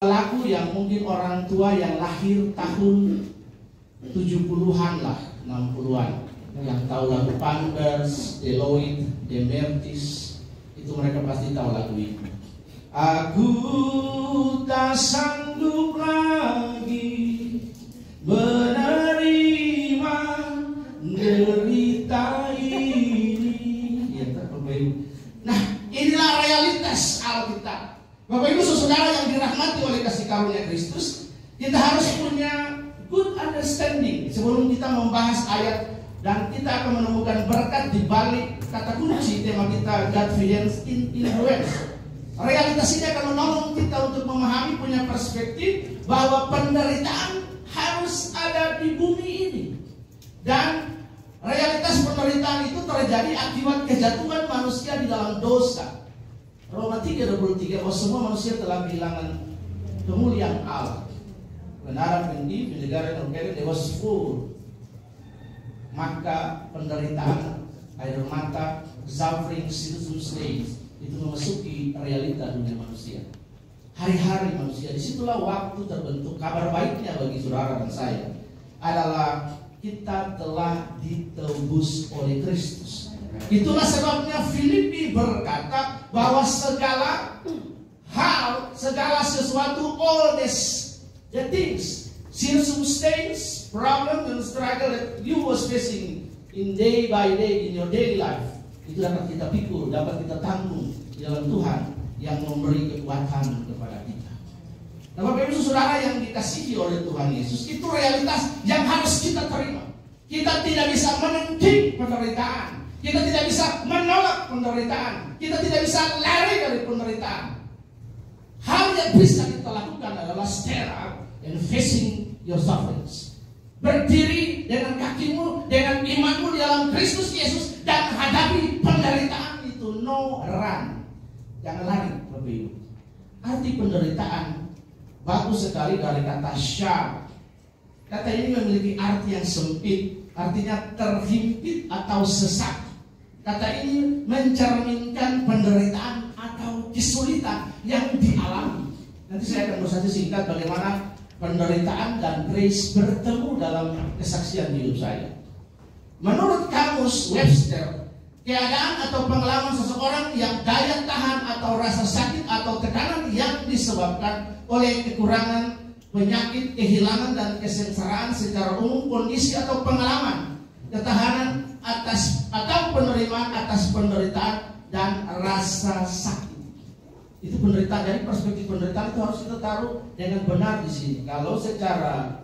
lagu yang mungkin orang tua yang lahir tahun 70-an lah, 60-an, yang tahu lagu Panders, Deloitte, Demertis, itu mereka pasti tahu lagu ini. Aku tak sanggup lagi menerima derita ini. Ya, Bapak Ibu. Nah, inilah realitas Alkitab. Bapak Ibu saudara yang dirahmati oleh kasih karunia Kristus, kita harus punya good understanding sebelum kita membahas ayat, dan kita akan menemukan berkat di balik kata kunci tema kita, God's influence. Realitas ini akan menolong kita untuk memahami, punya perspektif bahwa penderitaan harus ada di bumi ini, dan realitas penderitaan itu terjadi akibat kejatuhan manusia di dalam dosa. Roma 3:23, bahwa semua manusia telah kehilangan kemuliaan Allah. When Adam and Eve in the Garden of Eden, they was full. Maka penderitaan, air mata, suffering, serious days itu memasuki realita dunia manusia. Hari-hari manusia, disitulah waktu terbentuk. Kabar baiknya bagi saudara dan saya adalah kita telah ditebus oleh Kristus. Itulah sebabnya Filipi berkata bahwa segala hal, segala sesuatu, all the things, circumstance, problem and struggle that you was facing in day by day in your daily life, itu dapat kita pikul, dapat kita tanggung di dalam Tuhan yang memberi kekuatan kepada kita. Nah, Bapak Ibu saudara yang dikasihi oleh Tuhan Yesus, itu realitas yang harus kita terima. Kita tidak bisa menentang penderitaan. Kita tidak bisa menolak penderitaan. Kita tidak bisa lari dari penderitaan. Hal yang bisa kita lakukan adalah stand up and facing your sufferings. Berdiri dengan kakimu, dengan imanmu di dalam Kristus Yesus, dan hadapi penderitaan itu. No run. Jangan lari, Bapak Ibu. Arti penderitaan bagus sekali dari kata syar. Kata ini memiliki arti yang sempit, artinya terhimpit atau sesak. Kata ini mencerminkan penderitaan atau kesulitan yang dialami. Nanti saya akan bersaksi singkat bagaimana penderitaan dan grace bertemu dalam kesaksian hidup saya. Menurut kamus Webster, keadaan atau pengalaman seseorang yang daya tahan atau rasa sakit atau tekanan yang disebabkan oleh kekurangan, penyakit, kehilangan, dan kesengsaraan secara umum, kondisi atau pengalaman ketahanan atas atau penerimaan atas penderitaan dan rasa sakit. Itu penderitaan. Dari perspektif penderitaan itu harus kita taruh dengan benar di sini. Kalau secara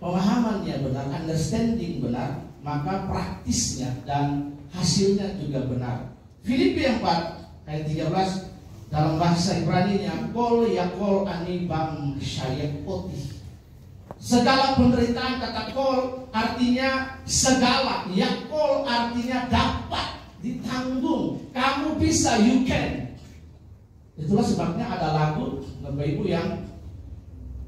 pemahamannya benar, understanding benar, maka praktisnya dan hasilnya juga benar. Filipi 4 ayat 13 dalam bahasa Ibrani-nya, kol yakol ani bam syayekoti. Segala penderitaan, kata kol artinya segala, yakol artinya dapat ditanggung. Kamu bisa, you can. Itulah sebabnya ada lagu Bapak Ibu yang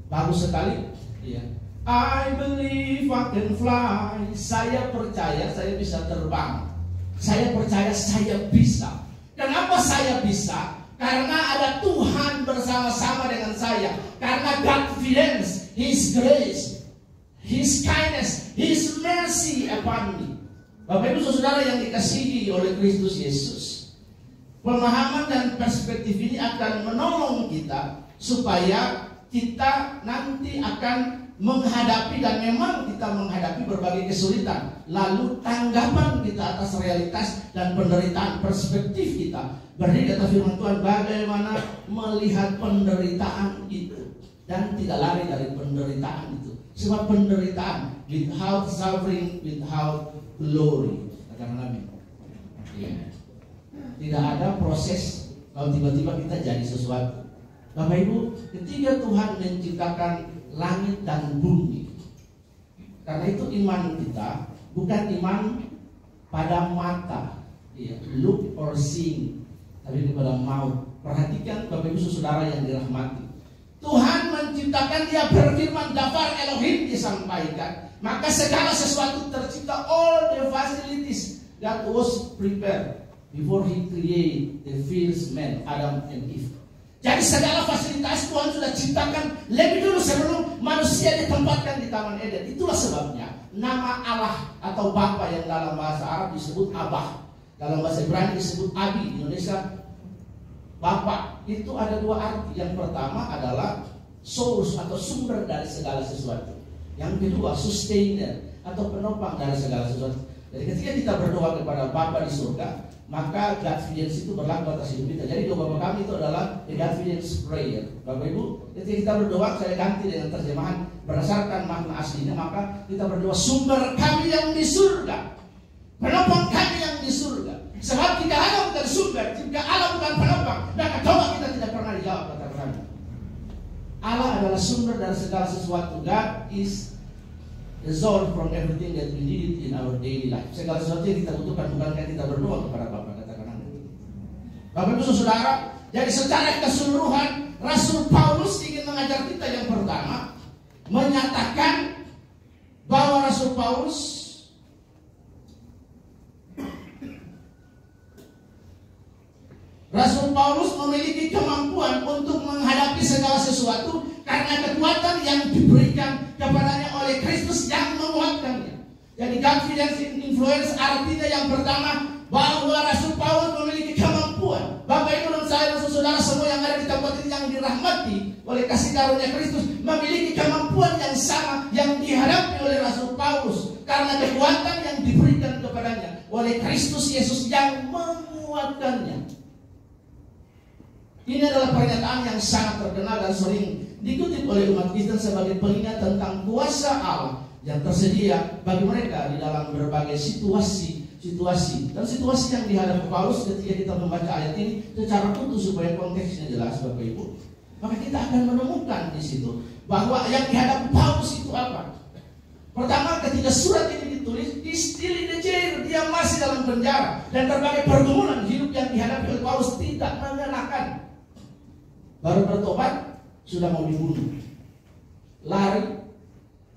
bagus sekali, ya. I believe I can fly. Saya percaya saya bisa terbang. Saya percaya saya bisa. Kenapa saya bisa? Karena ada Tuhan bersama-sama dengan saya. Karena confidence, His grace, His kindness, His mercy upon me. Bapak Ibu saudara yang dikasihi oleh Kristus Yesus, pemahaman dan perspektif ini akan menolong kita supaya kita nanti akan menghadapi, dan memang kita menghadapi berbagai kesulitan. Lalu tanggapan kita atas realitas dan penderitaan, perspektif kita. Berarti kata firman Tuhan, bagaimana melihat penderitaan itu dan tidak lari dari penderitaan itu. Sebab penderitaan, without suffering, without glory. Katakan amin. Ya. Tidak ada proses kalau tiba-tiba kita jadi sesuatu. Bapak Ibu, ketika Tuhan menciptakan langit dan bumi, karena itu iman kita bukan iman pada mata, ya, look or seeing, tapi kepada maut. Perhatikan Bapak Ibu saudara yang dirahmati, Tuhan menciptakan, Dia berfirman, Dafar Elohim disampaikan, maka segala sesuatu tercipta, all the facilities that was prepared before He created the first man, Adam and Eve. Jadi segala fasilitas Tuhan sudah ciptakan lebih dulu sebelum manusia ditempatkan di Taman Eden. Itulah sebabnya nama Allah atau Bapa yang dalam bahasa Arab disebut Abah, dalam bahasa Ibrani disebut Abi, di Indonesia Bapa. Itu ada dua arti. Yang pertama adalah source atau sumber dari segala sesuatu. Yang kedua sustainer atau penopang dari segala sesuatu. Jadi ketika kita berdoa kepada Bapa di surga, maka Godfidence itu berlaku atas hidup kita. Jadi doa Bapa kami itu adalah the Godfidence prayer. Bapak Ibu, ketika kita berdoa, saya ganti dengan terjemahan berdasarkan makna aslinya, maka kita berdoa sumber kami yang di surga, penopang kami yang di surga. Sebab jika Allah bukan sumber, jika Allah bukan penopang, maka doa kita tidak pernah dijawab, kata kami. Allah adalah sumber dari segala sesuatu. God is the source from everything that we need in our daily life. Segala sesuatu yang kita butuhkan, bukankah kita berdoa kepada Bapa, katakan amin. Bapak Ibu Saudara, jadi secara keseluruhan Rasul Paulus ingin mengajar kita yang pertama, menyatakan bahwa Rasul Paulus memiliki kemampuan untuk menghadapi segala sesuatu karena kekuatan yang diberikan kepadanya oleh Kristus yang menguatkannya. Jadi confidence in influence artinya yang pertama bahwa Rasul Paulus memiliki kemampuan. Bapak Ibu dan saya dan saudara semua yang ada di tempat ini yang dirahmati oleh kasih karunia Kristus memiliki kemampuan yang sama yang dihadapi oleh Rasul Paulus karena kekuatan yang diberikan kepadanya oleh Kristus Yesus yang menguatkannya. Ini adalah pernyataan yang sangat terkenal dan sering dikutip oleh umat Kristen sebagai pengingat tentang kuasa Allah yang tersedia bagi mereka di dalam berbagai situasi dan situasi yang dihadapi Paulus ketika kita membaca ayat ini secara utuh supaya konteksnya jelas, Bapak Ibu. Maka kita akan menemukan di situ bahwa yang dihadapi Paulus itu apa? Pertama, ketika surat ini ditulis, he's still in the jail, dia masih dalam penjara dan berbagai pergumulan hidup yang dihadapi oleh Paulus tidak mengenakan. Baru bertobat, sudah mau dibunuh, lari,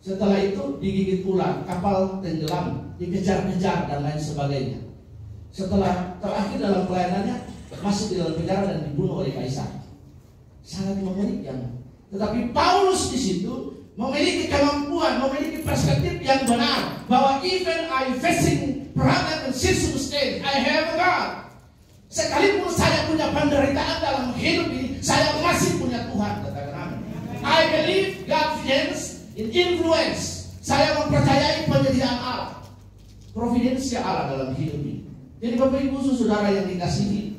setelah itu digigit ular, kapal tenggelam, dikejar-kejar dan lain sebagainya. Setelah terakhir dalam pelayanannya masuk di dalam penjara dan dibunuh oleh kaisar. Sangat mengerikan. Tetapi Paulus di situ memiliki kemampuan, memiliki perspektif yang benar bahwa even I facing problem and circumstance, I have a God. Sekalipun saya punya penderitaan dalam hidup ini, saya masih punya Tuhan, katakan amin. I believe God's in influence. Saya mempercayai penyediaan Allah, providensia Allah dalam hidup ini. Jadi Bapak Ibu Saudara yang dikasihi,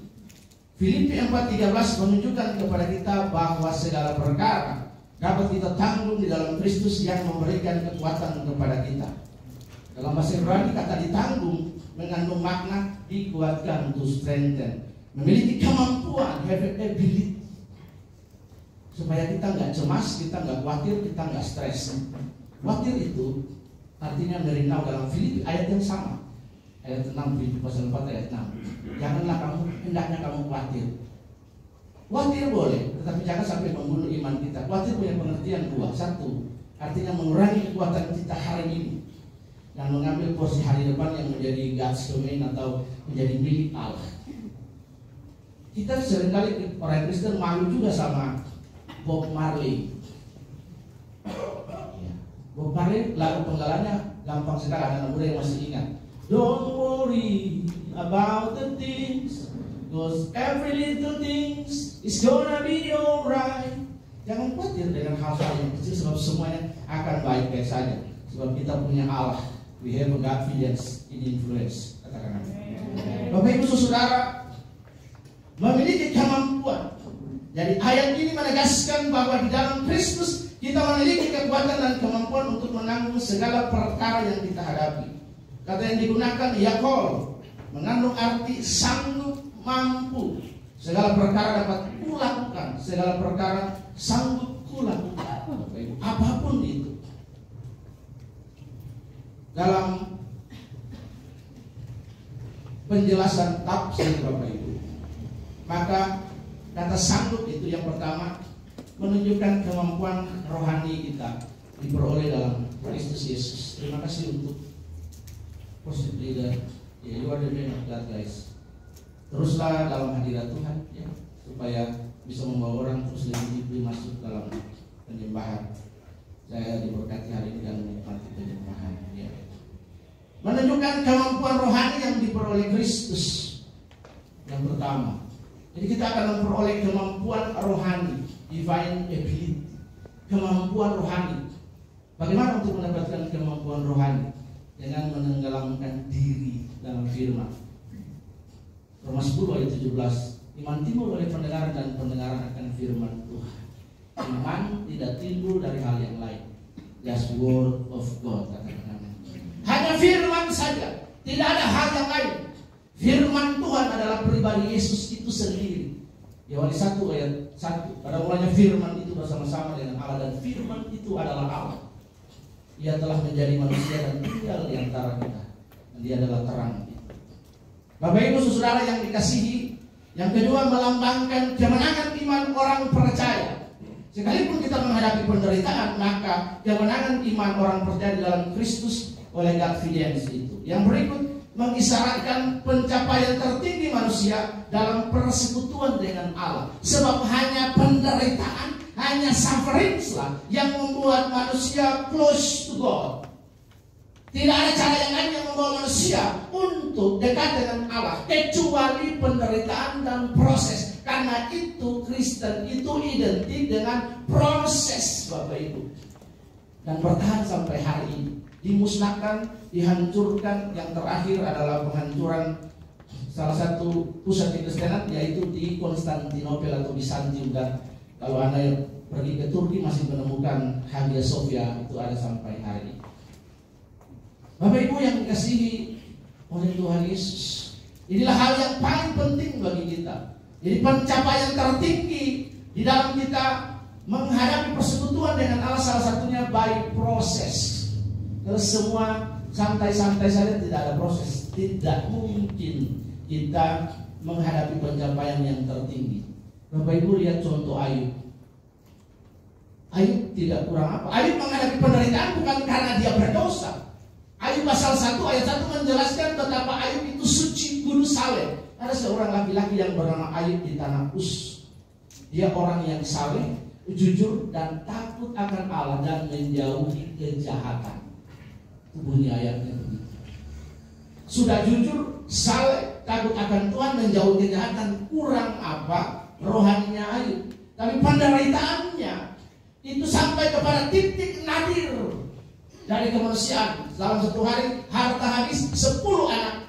Filipi 4:13 menunjukkan kepada kita bahwa segala perkara dapat kita tanggung di dalam Kristus yang memberikan kekuatan kepada kita. Dalam bahasa Ibrani kata ditanggung mengandung makna dikuatkan, to strengthen, memiliki kemampuan, have ability, supaya kita nggak cemas, kita nggak khawatir, kita nggak stres. Khawatir itu artinya merenau dalam Filipi ayat yang sama, ayat 6 Filipi pasal 4 ayat 6. Janganlah hendaknya kamu khawatir. Khawatir boleh, tetapi jangan sampai membunuh iman kita. Khawatir punya pengertian dua. Satu, artinya mengurangi kekuatan kita hari ini dan mengambil porsi hari depan yang menjadi God's domain atau menjadi milik Allah. Kita seringkali orang Kristen malu juga sama Bob Marley. Bob Marley lagu penggalannya gampang sekali, anak muda yang masih ingat. Don't worry about the things, cause every little things is gonna be alright. Jangan khawatir dengan hal-hal yang kecil, sebab semuanya akan baik-baik saja. Sebab kita punya Allah. We have a confidence in influence. Katakan amin. Bapak Ibu Saudara, memiliki kemampuan. Jadi ayat ini menegaskan bahwa di dalam Kristus kita memiliki kekuatan dan kemampuan untuk menanggung segala perkara yang kita hadapi. Kata yang digunakan yakol mengandung arti sanggup, mampu. Segala perkara dapat kulakukan, segala perkara sanggup kulakukan. Apapun itu. Dalam penjelasan tafsir Bapak Ibu, maka kata sanggup itu yang pertama menunjukkan kemampuan rohani kita diperoleh dalam Kristus Yesus. Terima kasih untuk positive leader. Ya, you are the man of God, guys. Teruslah dalam hadirat Tuhan, ya, supaya bisa membawa orang terus lebih masuk dalam penyembahan. penyembahan. Saya diberkati hari ini dan menikmati penyembahan. Ya. Menunjukkan kemampuan rohani yang diperoleh Kristus. Yang pertama, jadi kita akan memperoleh kemampuan rohani, divine ability, kemampuan rohani. Bagaimana untuk mendapatkan kemampuan rohani? Dengan menenggelamkan diri dalam firman. Roma 10 ayat 17. Iman timbul oleh pendengaran dan pendengaran akan firman Tuhan. Iman tidak timbul dari hal yang lain. Just word of God. Hanya firman saja, tidak ada hal yang lain. Firman Tuhan adalah pribadi Yesus itu sendiri. Yohanes 1 ayat 1. Pada mulanya firman itu bersama-sama dengan Allah, dan firman itu adalah Allah. Ia telah menjadi manusia dan tinggal di antara kita. Dan dia adalah terang. Bapak Ibu saudara yang dikasihi, yang kedua melambangkan kemenangan iman orang percaya. Sekalipun kita menghadapi penderitaan, maka kemenangan iman orang percaya di dalam Kristus oleh Godfidence itu. Yang berikut mengisyaratkan pencapaian tertinggi manusia dalam persekutuan dengan Allah. Sebab hanya penderitaan, hanya sufferings lah yang membuat manusia close to God. Tidak ada cara yang lain yang membawa manusia untuk dekat dengan Allah kecuali penderitaan dan proses. Karena itu Kristen itu identik dengan proses, Bapak Ibu. Dan bertahan sampai hari ini. Dimusnahkan, dihancurkan. Yang terakhir adalah penghancuran salah satu pusat kekristenan, yaitu di Konstantinopel atau Bizantium. Dan kalau Anda yang pergi ke Turki masih menemukan Hagia Sophia, itu ada sampai hari ini. Bapak Ibu yang dikasihi oleh Tuhan Yesus, inilah hal yang paling penting bagi kita. Jadi pencapaian tertinggi di dalam kita menghadapi persekutuan dengan Allah salah satunya by proses. Kalau semua santai-santai saja tidak ada proses, tidak mungkin kita menghadapi pencapaian yang tertinggi. Bapak Ibu lihat contoh Ayub. Ayub tidak kurang apa. Ayub menghadapi penderitaan bukan karena dia berdosa. Ayub pasal 1 ayat 1 menjelaskan betapa Ayub itu suci kudus saleh. Ada seorang laki-laki yang bernama Ayub di tanah Uz. Dia orang yang saleh, jujur dan takut akan Allah dan menjauhi kejahatan. Itu bunyi ayatnya begitu. Sudah jujur, saleh, takut akan Tuhan, menjauhi kejahatan. Kurang apa rohaninya Ayub? Tapi penderitaannya itu sampai kepada titik nadir dari kemanusiaan. Dalam satu hari harta habis, 10 anak,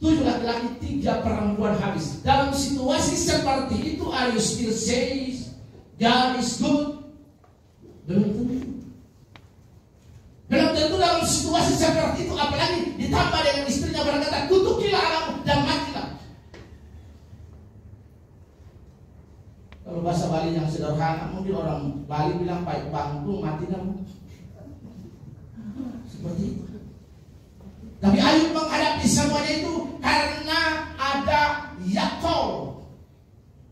7 laki-laki, 3 perempuan habis. Dalam situasi seperti itu, are you still says God is good? Belum tentu. Belum tentu dalam situasi seperti itu, apalagi ditambah dengan istrinya berkata, kutukilah Allahmu dan matilah. Kalau bahasa Bali yang sederhana, mungkin orang Bali bilang baik bangku mati kamu. Seperti itu. Tapi Ayub menghadapi semuanya itu karena ada yakol,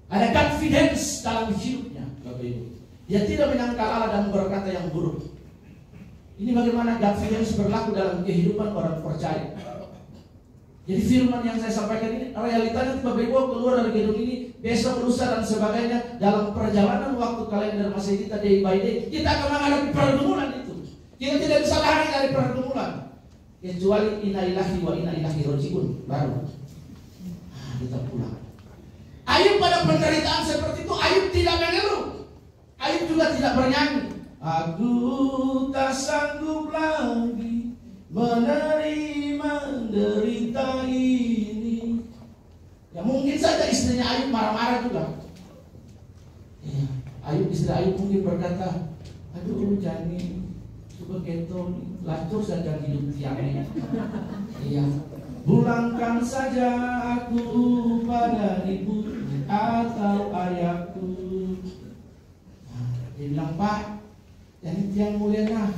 ada confidence dalam hidupnya, Bapak Ibu. Dia tidak menyangkal Allah dan berkata yang buruk. Ini bagaimana confidence berlaku dalam kehidupan orang percaya. Jadi firman yang saya sampaikan ini realitanya Bapak Ibu keluar dari gedung ini besok, lusa dan sebagainya dalam perjalanan waktu kalender masih kita day by day kita akan menghadapi pergumulan itu. Kita tidak bisa lari dari pergumulan kecuali inna lillahi wa inna ilaihi raji'un baru kita pulang. Ayub pada penderitaan seperti itu Ayub tidak mengeluh. Ayub juga tidak bernyanyi. Aku tak sanggup lagi menerima derita ini. Ya mungkin saja istrinya Ayub marah-marah juga. Ya, istri Ayub mungkin berkata, aduh jangan begitu lanjut saja hidup tiangnya. Iya, pulangkan saja aku pada ibu atau ayahku. Dia bilang, Pak, jadi tiang mulia nah.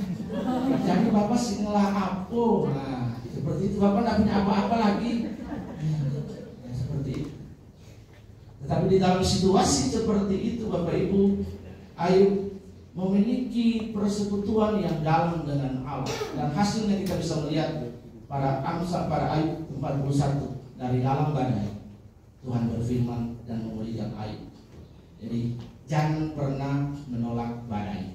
Jadi Bapak sih ngelah apa? Nah, seperti itu Bapak tidak punya apa-apa lagi. Ya, seperti itu. Tetapi di dalam situasi seperti itu Bapak Ibu, Ayub memiliki persekutuan yang dalam dengan Allah. Dan hasilnya kita bisa melihat pada Amsal, pada Ayub 41. Dari dalam badai Tuhan berfirman dan memulihkan Ayub. Jadi jangan pernah menolak badai.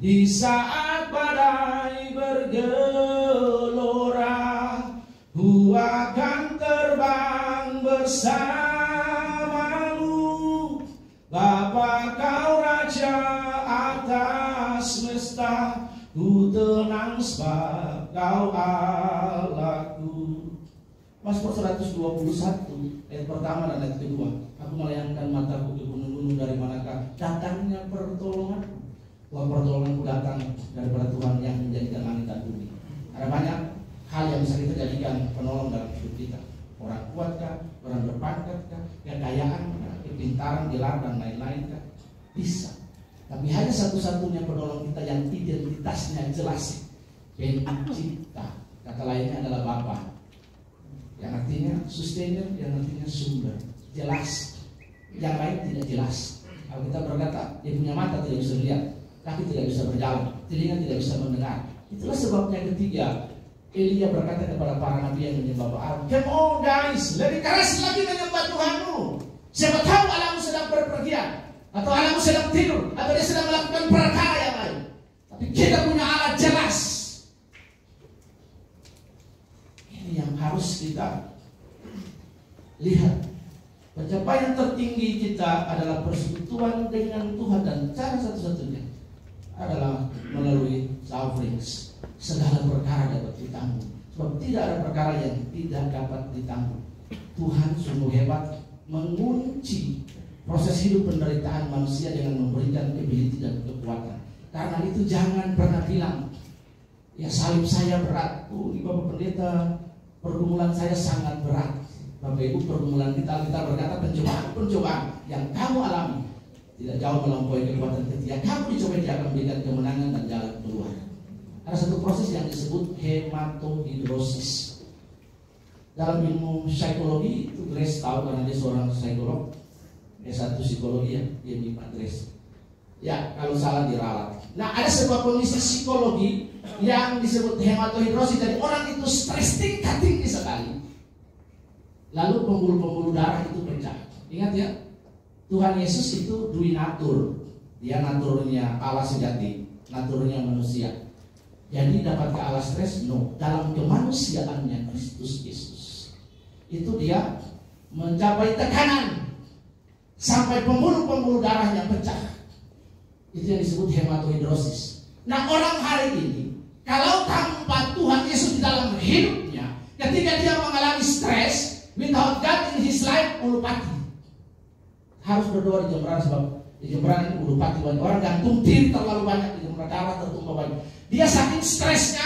Di saat badai bergelora, ku akan terbang bersamamu. Bapa kau raja atas semesta, ku tenang sebab kau Allahku. Mazmur 121 ayat pertama dan ayat kedua. Aku melayangkan mataku ke gunung-gunung, dari manakah datangnya pertolongan? Bahwa pertolonganku datang daripada Tuhan yang menjadikan langit dan bumi. Ada banyak hal yang bisa kita jadikan penolong dalam hidup kita. Orang kuatkah, orang berpangkatkah, kekayaan, kepintaran, gelar dan lain-lain kah? Bisa. Tapi hanya satu-satunya penolong kita yang identitasnya jelas, Pencipta. Kata lainnya adalah Bapa, yang artinya sustainer, yang artinya sumber. Jelas. Yang lain tidak jelas. Kalau kita berkata, dia punya mata tidak bisa melihat, kaki tidak bisa berjalan, telinga tidak bisa mendengar. Itulah sebabnya ketiga Elia berkata kepada para nabi yang menyembah Baal, "Come on guys, lebih keras lagi menyembah Tuhanmu. Siapa tahu Allahmu sedang berpergian, atau Allahmu sedang tidur, atau dia sedang melakukan perkara yang lain. Tapi kita punya Allah jelas." Ini yang harus kita lihat. Pencapaian tertinggi kita adalah persekutuan dengan Tuhan, dan cara satu-satunya adalah melalui sufferings. Segala perkara dapat ditanggung, sebab tidak ada perkara yang tidak dapat ditanggung. Tuhan sungguh hebat mengunci proses hidup penderitaan manusia dengan memberikan ability dan kekuatan. Karena itu jangan pernah bilang, ya salib saya berat. Bapak pendeta, pergumulan saya sangat berat. Bapak Ibu, pergumulan kita berkata pencobaan yang kamu alami tidak jauh melampaui kekuatan ketika kamu dicoba, dia akan memberikan kemenangan dan jalan keluar. Ada satu proses yang disebut hematohidrosis. Dalam ilmu psikologi itu Grace tahu karena dia seorang psikolog, S1 psikologi ya, dia di Grace. Ya, kalau salah diralat. Nah, ada sebuah kondisi psikologi yang disebut hematohidrosis. Jadi orang itu stres tinggi sekali. Lalu pembuluh-pembuluh darah itu pecah. Ingat ya, Tuhan Yesus itu dui natur. Dia naturnya Allah sejati, naturnya manusia. Jadi dapatkah Allah stres? No. Dalam kemanusiaannya Kristus Yesus, itu dia mencapai tekanan sampai pembuluh-pembuluh darahnya pecah. Itu yang disebut hematohidrosis. Nah, orang hari ini kalau tanpa Tuhan Yesus di dalam hidupnya, ketika dia mengalami stres, without God in his life, ulupati. Harus berdoa di Jemberan, sebab di Jemberan ini ulupati banyak orang gantung diri terlalu banyak di Jemberan, darah tertumpah banyak. Dia saking stresnya,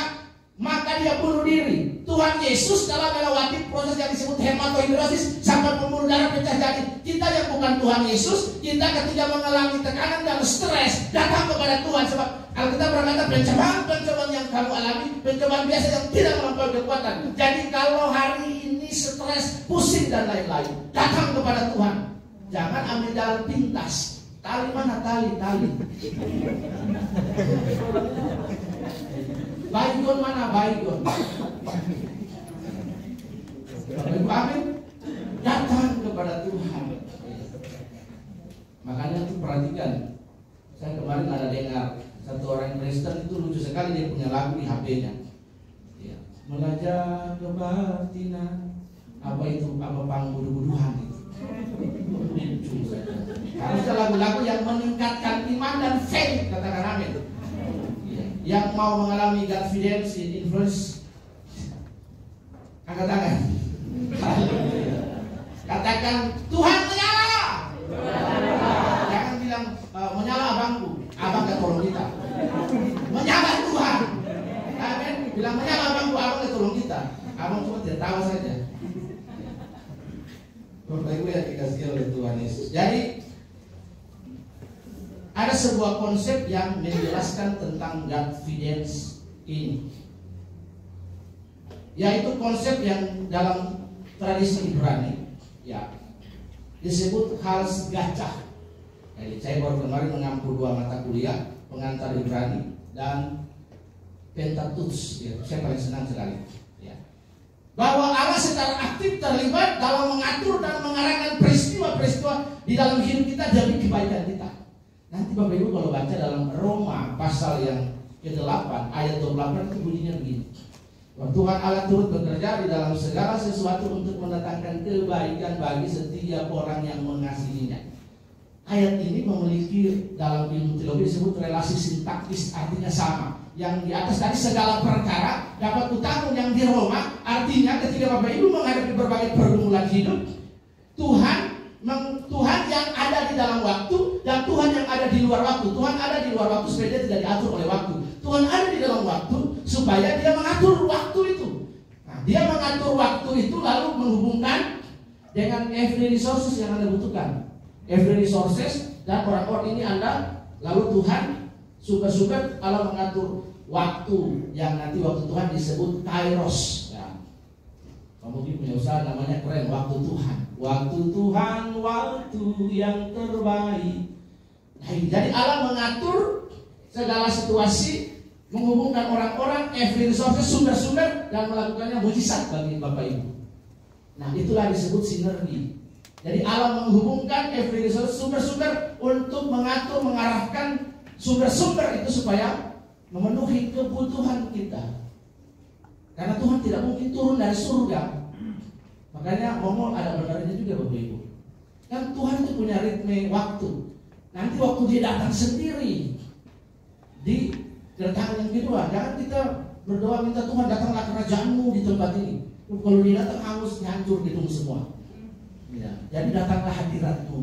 maka dia bunuh diri. Tuhan Yesus dalam melewati proses yang disebut hematohidrosis sampai pembuluh darah pecah. Jadi kita yang bukan Tuhan Yesus, kita ketika mengalami tekanan dan stres, datang kepada Tuhan. Sebab kalau kita berkata pencobaan yang kamu alami, pencobaan biasa yang tidak melampaui kekuatan. Jadi kalau hari ini stres, pusing dan lain-lain, datang kepada Tuhan. Jangan ambil jalan pintas. Tali mana tali? Baygon mana baygon? Bapak Ibu, amin. Datang kepada Tuhan. Makanya itu perhatikan. Saya kemarin ada dengar satu orang Kristen itu lucu sekali, dia punya lagu di HP-nya. Ya, melajah kebatinan. Apa itu? Apa pangbudu-buduhan itu? Lucu saja. Harusnya lagu-lagu yang meningkatkan iman dan faith, katakan amin. Yang mau mengalami confidence in influence, angkat tangan. Katakan Tuhan menyala. Jangan bilang menyala abangku, abang gak tolong kita. Menyala Tuhan. Amin. Bilang menyala abangku, abang gak tolong kita. Abang cuma tidak tahu saja. Bapak Ibu yang dikasihi oleh Tuhan Yesus. Jadi ada sebuah konsep yang menjelaskan tentang confidence ini, yaitu konsep yang dalam tradisi Ibrani ya disebut hals gacah. Jadi saya baru kemarin mengampu 2 mata kuliah, pengantar Ibrani dan Pentateuch ya. Saya paling senang sekali ya, bahwa Allah secara aktif terlibat dalam mengatur dan mengarahkan peristiwa-peristiwa di dalam hidup kita demi kebaikan kita. Nanti Bapak Ibu kalau baca dalam Roma pasal yang ke-8 ayat 28 itu bunyinya begini. Tuhan Allah turut bekerja di dalam segala sesuatu untuk mendatangkan kebaikan bagi setiap orang yang mengasihinya. Ayat ini memiliki dalam ilmu teologi disebut relasi sintaktis, artinya sama. Yang di atas tadi segala perkara dapat kutanggung yang di Roma, artinya ketika Bapak Ibu menghadapi berbagai pergumulan hidup, Tuhan yang ada di dalam waktu dan Tuhan yang ada di luar waktu. Tuhan ada di luar waktu supaya dia tidak diatur oleh waktu. Tuhan ada di dalam waktu supaya dia mengatur waktu itu. Nah, dia mengatur waktu itu lalu menghubungkan dengan every resources yang Anda butuhkan. Every resources dan orang-orang ini Anda, lalu Tuhan super Allah mengatur waktu yang nanti waktu Tuhan disebut kairos. Ya. Kamu punya usaha namanya keren, waktu Tuhan. Waktu Tuhan, waktu yang terbaik. Nah, jadi Allah mengatur segala situasi, menghubungkan orang-orang, every resources, sumber-sumber, dan melakukannya mujizat bagi Bapak Ibu. Nah, itulah disebut sinergi. Jadi Allah menghubungkan every resource, sumber-sumber untuk mengatur, mengarahkan sumber-sumber itu supaya memenuhi kebutuhan kita. Karena Tuhan tidak mungkin turun dari surga. Makanya ngomong ada benarnya juga Bapak Ibu. Kan Tuhan itu punya ritme waktu. Nanti waktu dia datang sendiri di kedatangan yang kedua. Jangan kita berdoa minta Tuhan datanglah kerajaanmu di tempat ini. Kalau dia datang hangus, hancur gedung semua. Ya, jadi datanglah hadiratmu.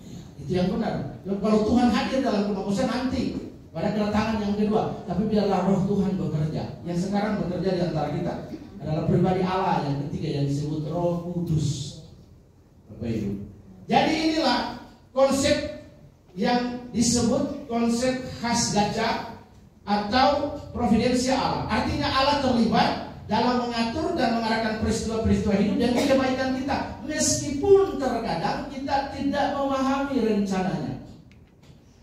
Ya, itu yang benar. Kalau Tuhan hadir dalam kemanusiaan nanti pada kedatangan yang kedua, tapi biarlah Roh Tuhan bekerja. Yang sekarang bekerja di antara kita adalah pribadi Allah yang ketiga yang disebut Roh Kudus. Bapak Ibu. Jadi inilah konsep yang disebut konsep khas gacha atau providensia Allah. Artinya Allah terlibat dalam mengatur dan mengarahkan peristiwa-peristiwa hidup dan kebaikan kita, meskipun terkadang kita tidak memahami rencananya.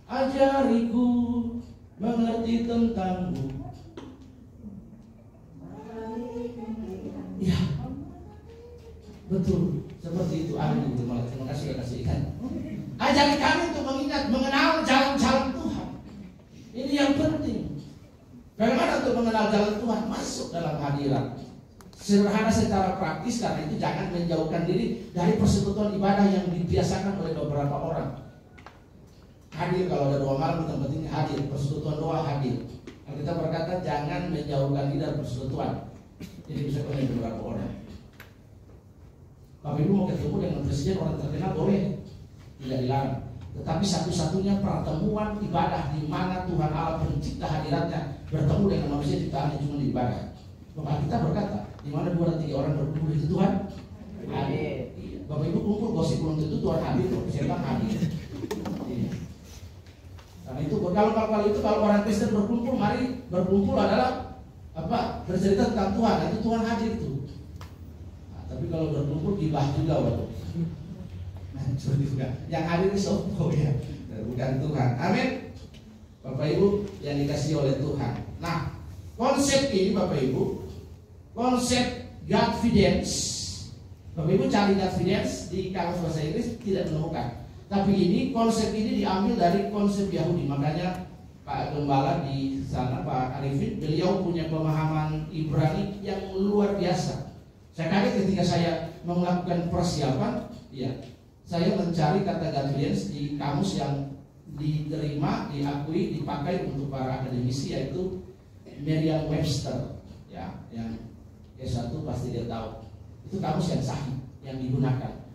Ajariku mengerti tentangmu. Ya, betul, seperti itu. Terima kasih sudah kasih ikan. Ajari kami untuk mengingat, mengenal jalan-jalan Tuhan. Ini yang penting. Bagaimana untuk mengenal jalan Tuhan? Masuk dalam hadirat. Sederhana secara praktis, karena itu jangan menjauhkan diri dari persekutuan ibadah yang dibiasakan oleh beberapa orang. Hadir kalau ada doa malam di tempat ini, hadir. Persekutuan doa hadir. Kalau kita berkata jangan menjauhkan diri dari persekutuan. Jadi bisa oleh beberapa orang. Bapak Ibu mau ketemu dengan presiden orang terkenal boleh, tidak dilarang. Tetapi satu-satunya pertemuan ibadah di mana Tuhan Allah pencipta hadiratnya bertemu dengan manusia ciptaannya cuma di ibadah. Bapak kita berkata, di mana 2 dan 3 orang berkumpul itu Tuhan hadir. Bapak Ibu kumpul gosip belum tentu Tuhan hadir, setan hadir. Karena itu kalau orang Kristen berkumpul, mari berkumpul adalah apa? Bercerita tentang Tuhan, itu Tuhan hadir itu. Nah, tapi kalau berkumpul gibah juga waktu. Seperti juga. Yang hadir itu sopo ya, bukan Tuhan. Amin. Bapak Ibu yang dikasihi oleh Tuhan. Nah, konsep ini Bapak Ibu, konsep Godfidence. Bapak Ibu cari Godfidence di kamus bahasa Inggris tidak menemukan. Tapi ini konsep ini diambil dari konsep Yahudi. Makanya Pak Gembala di sana, Pak Arifin, beliau punya pemahaman Ibrani yang luar biasa. Saya kaget ketika saya melakukan persiapan, ya. Saya mencari kata Godfidence di kamus yang diterima, diakui, dipakai untuk para akademisi, yaitu Merriam-Webster, ya, yang S1 pasti dia tahu. Itu kamus yang sahih yang digunakan.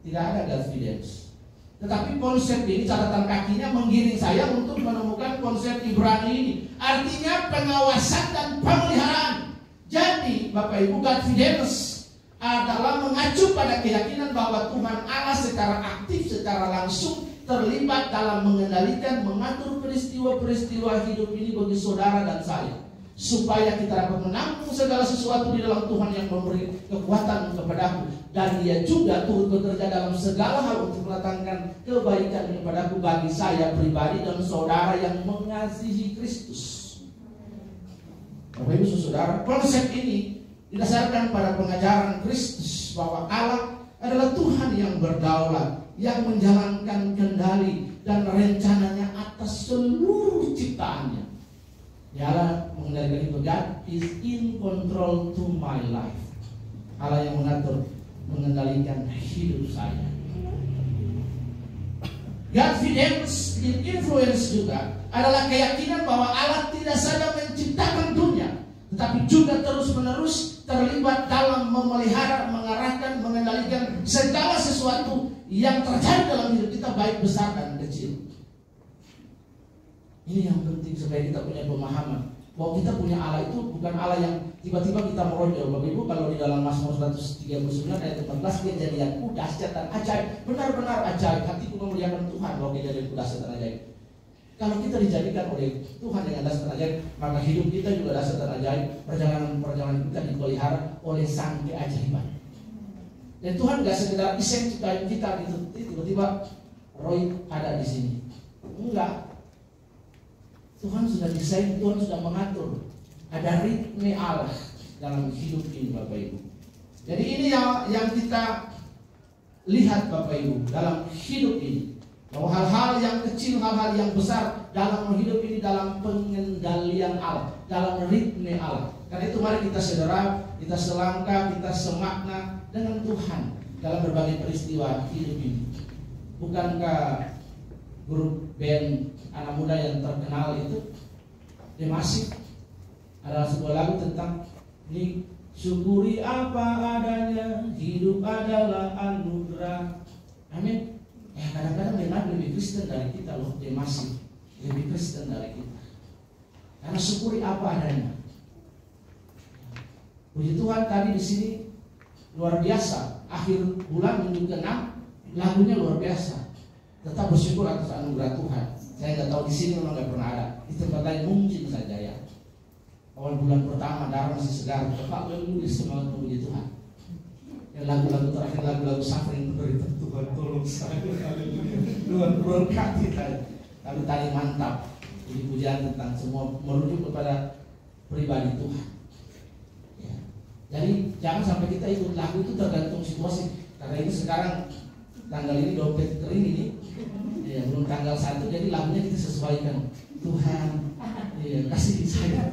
Tidak ada Godfidence. Tetapi konsep ini, catatan kakinya menggiring saya untuk menemukan konsep Ibrani ini. Artinya pengawasan dan pemeliharaan. Jadi Bapak Ibu, Godfidence adalah mengacu pada keyakinan bahwa Tuhan Allah secara aktif, secara langsung terlibat dalam mengendalikan, mengatur peristiwa-peristiwa hidup ini bagi saudara dan saya, supaya kita dapat menampung segala sesuatu di dalam Tuhan yang memberi kekuatan kepadaku, dan Dia juga turut bekerja dalam segala hal untuk mendatangkan kebaikan kepadaku bagi saya pribadi dan saudara yang mengasihi Kristus. Bapak Ibu saudara, konsep ini didasarkan pada pengajaran Kristus bahwa Allah adalah Tuhan yang berdaulat, yang menjalankan kendali dan rencananya atas seluruh ciptaannya. Ya, Allah mengendalikan itu. God is in control to my life. Allah yang mengatur, mengendalikan hidup saya. God's influence juga adalah keyakinan bahwa Allah tidak saja menciptakan dunia, tetapi juga terus-menerus terlibat dalam memelihara, mengarahkan, mengendalikan segala sesuatu yang terjadi dalam hidup kita, baik besar dan kecil. Ini yang penting supaya kita punya pemahaman bahwa kita punya Allah itu bukan Allah yang tiba-tiba kita meronjol. Bapak Ibu, kalau di dalam Mazmur 139 ayat 14, kejadianku dahsyat dan ajaib, benar-benar ajaib, hatiku memuliakan Tuhan. Bahwa kejadianku dahsyat dan ajaib. Kalau kita dijadikan oleh Tuhan dengan dahsyat dan ajaib, maka hidup kita juga dahsyat dan ajaib. Perjalanan kita dipelihara oleh sang keajaiban. Dan Tuhan gak sekedar iseng ciptain kita gitu, tiba-tiba Roy ada di sini. Enggak. Tuhan sudah desain, Tuhan sudah mengatur. Ada ritme Allah dalam hidup ini, Bapak Ibu. Jadi ini yang kita lihat, Bapak Ibu, dalam hidup ini. Bahwa hal-hal yang kecil, hal-hal yang besar dalam hidup ini dalam pengendalian Allah, dalam ritme Allah. Karena itu mari kita saudara, kita selangkah, kita semakna dengan Tuhan dalam berbagai peristiwa hidup ini. Bukankah grup band anak muda yang terkenal itu The Massive adalah sebuah lagu tentang ini, syukuri apa adanya, hidup adalah anugerah. Amin. Kadang-kadang memang lebih Kristen dari kita loh. The Massive lebih Kristen dari kita, karena syukuri apa adanya. Puji Tuhan, tadi di sini luar biasa. Akhir bulan minggu ke-6 lagunya luar biasa. Tetap bersyukur atas anugerah Tuhan. Saya nggak tahu di sini memang nggak pernah ada. Di tempat lain mungkin saja ya. Awal bulan pertama darah masih segar, Bapak menulis semangat memuji Tuhan. Ya, lagu-lagu terakhir, lagu-lagu suffering penderitaan, Tuhan tolong saya, Tuhan berkati saya. Tapi tadi mantap. Jadi pujian tentang semua merujuk kepada pribadi Tuhan. Ya. Jadi jangan sampai kita ikut lagu itu tergantung situasi. Karena ini sekarang tanggal ini dompet kering ini. Ya, belum tanggal 1, jadi lagunya kita sesuaikan. Tuhan, ya, kasih saya.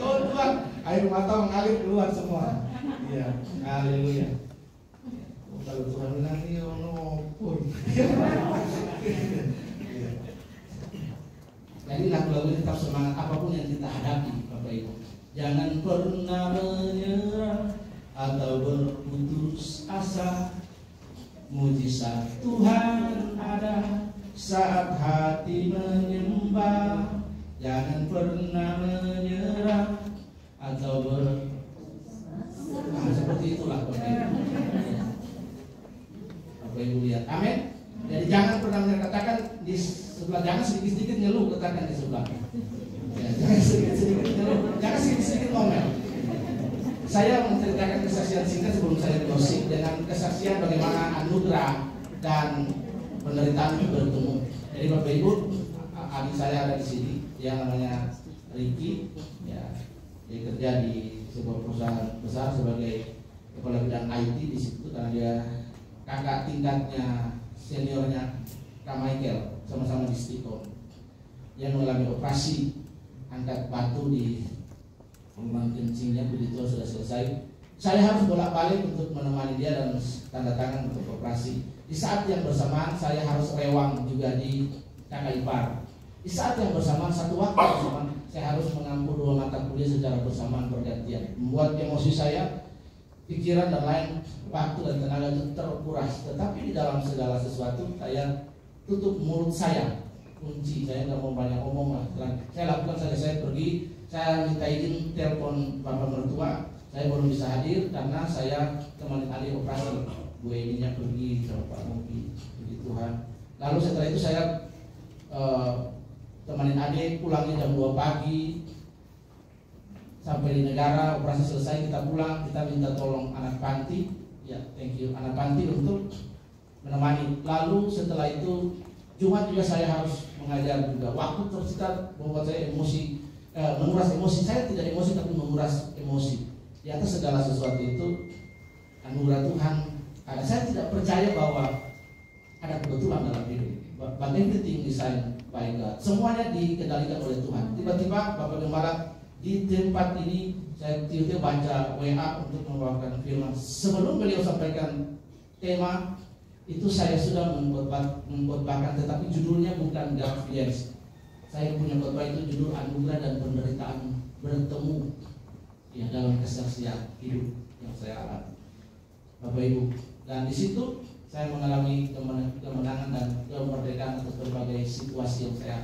Oh Tuhan, air mata mengalir keluar semua. Iya, haleluya. Oh, kalau Tuhan bilang ini pun. Jadi lagu-lagu tetap semangat apapun yang kita hadapi, Bapak Ibu. Jangan pernah menyerah atau berputus asa. Mujizat Tuhan ada saat hati menyembah. Jangan pernah menyerah atau seperti itulah Bapak Ibu. Bapak Ibu lihat, amin. Jadi jangan pernah katakan di sebelah, jangan sedikit-sedikit ngeluh, katakan di sebelah. Ya, jangan sedikit-sedikit ngeluh, jangan sedikit-sedikit ngomel. Saya menceritakan kesaksian singkat sebelum saya closing dengan kesaksian bagaimana anugerah dan penderitaan itu bertemu. Jadi Bapak Ibu, adik saya ada di sini, dia namanya Ricky, ya, dia kerja di sebuah perusahaan besar sebagai kepala bidang IT di situ, karena dia kakak tingkatnya seniornya Kak Michael, sama-sama di Stikom. Dia mengalami operasi angkat batu di lubang kencingnya, begitu sudah selesai. Saya harus bolak-balik untuk menemani dia dan tanda tangan untuk operasi. Di saat yang bersamaan saya harus rewang juga di kakak ipar. Di saat yang bersamaan, satu waktu bersamaan, saya harus mengampu 2 mata kuliah secara bersamaan bergantian. Membuat emosi saya, pikiran dan lain waktu dan tenaga itu terkuras. Tetapi di dalam segala sesuatu saya tutup mulut saya, kunci. Saya nggak mau banyak ngomong lah. Saya lakukan saja, saya pergi. Saya minta izin telepon bapak mertua, saya belum bisa hadir karena saya temani adik operasi. Bu Eninya pergi sama Pak Mugi, puji Tuhan. Lalu setelah itu saya temanin adik, pulangnya jam 2 pagi. Sampai di negara, operasi selesai, kita pulang, kita minta tolong anak panti, ya thank you, anak panti untuk menemani. Lalu setelah itu Jumat juga saya harus mengajar juga. Waktu tersita membuat saya emosi. Menguras emosi. Saya tidak emosi tapi menguras emosi. Di atas segala sesuatu itu anugerah Tuhan ada. Saya tidak percaya bahwa ada kebetulan dalam hidup. but everything designed by God. Semuanya dikendalikan oleh Tuhan. Tiba-tiba Bapak Gembala di tempat ini saya tiba-tiba baca WA untuk membawakan firman. Sebelum beliau sampaikan tema itu saya sudah mengkhotbahkan, tetapi judulnya bukan Godfidence. Saya punya khotbah itu judul Anugerah dan Penderitaan Bertemu ya dalam kesaksian hidup yang saya alami, Bapak Ibu. Dan di situ saya mengalami kemenangan dan kemerdekaan atas berbagai situasi yang saya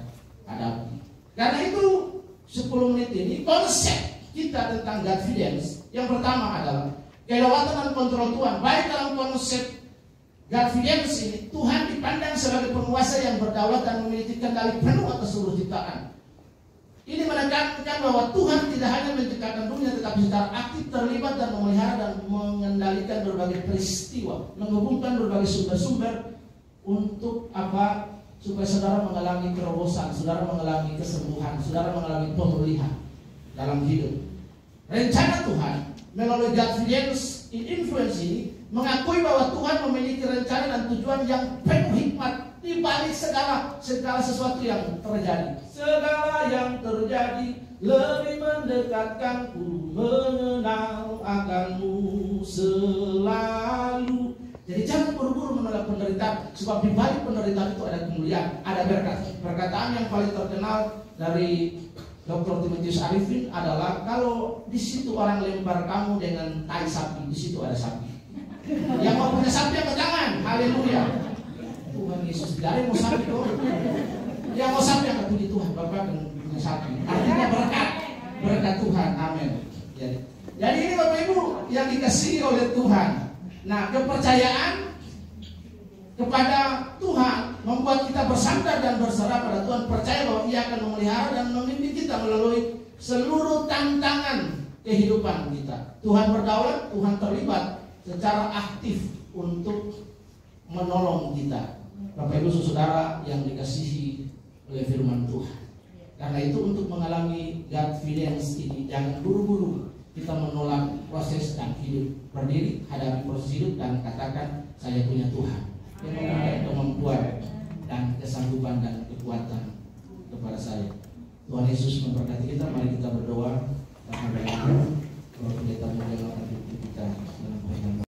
hadapi. Karena itu 10 menit ini konsep kita tentang Godfidence yang pertama adalah kelewatan dan kontrol Tuhan. Baik dalam konsep Godfidence ini, Tuhan dipandang sebagai penguasa yang berdaulat dan memiliki kendali penuh atas seluruh ciptaan. Ini menekankan bahwa Tuhan tidak hanya menciptakan dunia, tetapi secara aktif terlibat dan memelihara dan mengendalikan berbagai peristiwa, menghubungkan berbagai sumber-sumber untuk apa? Supaya saudara mengalami terobosan, saudara mengalami kesembuhan, saudara mengalami pemulihan dalam hidup. Rencana Tuhan melalui Godfidence influence ini mengakui bahwa Tuhan memiliki rencana dan tujuan yang penuh hikmat di balik segala sesuatu yang terjadi. Segala yang terjadi lebih mendekatkanku, mengenal akanmu selalu. Jadi jangan buru-buru menolak penderitaan, sebab di balik penderitaan itu ada kemuliaan, ada berkat. Perkataan yang paling terkenal dari Dr. Timotius Arifin adalah, kalau di situ orang lempar kamu dengan tai sapi, di situ ada sapi. Yang mau punya sapi angkat tangan, haleluya. Tuhan Yesus, tidak ada yang mau sapi kok. Yang mau sapi angkat puji Tuhan, Bapak punya sapi. Artinya berkat Tuhan, amin. Jadi ini Bapak Ibu yang dikasihi oleh Tuhan. Nah, kepercayaan kepada Tuhan membuat kita bersandar dan berserah pada Tuhan, percaya bahwa Ia akan memelihara dan memimpin kita melalui seluruh tantangan kehidupan kita. Tuhan berdaulat, Tuhan terlibat secara aktif untuk menolong kita. Bapak Ibu saudara yang dikasihi oleh firman Tuhan. Karena itu untuk mengalami Godfidence ini jangan buru-buru kita menolak proses dan hidup. Berdiri, hadapi proses hidup dan katakan, saya punya Tuhan yang memberikan kemampuan dan kesanggupan dan kekuatan kepada saya. Tuhan Yesus memberkati kita. Mari kita berdoa. Kalau kita menjalankan hidup kita dalam